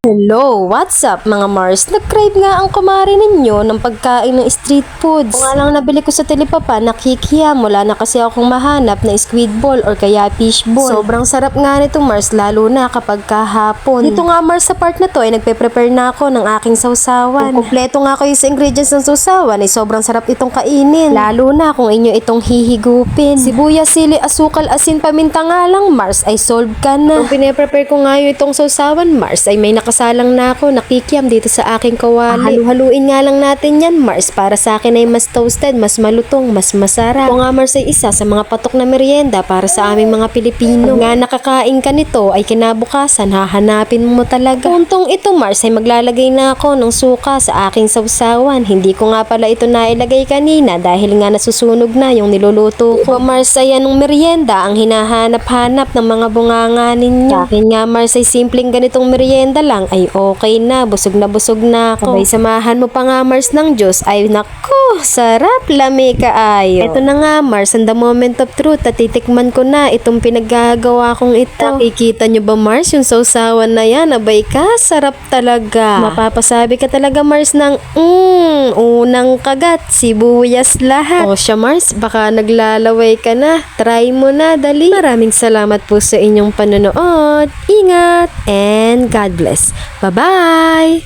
Hello, what's up mga Mars? Nag-crave nga ang kumari ninyo ng pagkain ng street foods. Kung nga lang nabili ko sa Telipapa, nakikiya mula na kasi akong mahanap na squid ball or kaya fish ball. Sobrang sarap nga nito Mars, lalo na kapag kahapon. Dito nga Mars sa part na to ay nagpe-prepare na ako ng aking sausawan. Kung kumpleto nga kayo sa ingredients ng sausawan ay sobrang sarap itong kainin. Lalo na kung inyo itong hihigupin. Sibuyas, sili, asukal, asin, paminta nga lang Mars ay solve ka na. Kung pine-prepare ko nga yung itong sausawan Mars ay may nakasalang na ako, nakikiam dito sa aking kawali. Halu-haluin nga lang natin yan Mars para sa akin ay mas toasted, mas malutong, mas masarap. Ito nga Mars ay isa sa mga patok na merienda para sa aming mga Pilipino. Pag nga nakakain ka nito ay kinabukasan hahanapin mo talaga. Puntong ito Mars ay maglalagay na ako ng suka sa aking sausawan. Hindi ko nga pala ito nailagay kanina dahil nga nasusunog na yung niluluto ko. Mars ay anong merienda ang hinahanap-hanap ng mga bunganga ninyo. Sa akin nga Mars ay simpleng ganitong merienda lang ay okay na, busog na ako. Sabay samahan mo pa nga Mars ng Diyos ay naku, sarap, lami kaayo. Ito na nga Mars, and the moment of truth, at titikman ko na itong pinaggagawa kong ito. Nakikita nyo ba Mars, yung sausawan na yan, abay ka, sarap talaga. Mapapasabi ka talaga Mars ng unang kagat, sibuyas lahat. O siya Mars, baka naglalaway ka na, try mo na, dali. Maraming salamat po sa inyong panonood. Ingat and God bless. Bye-bye!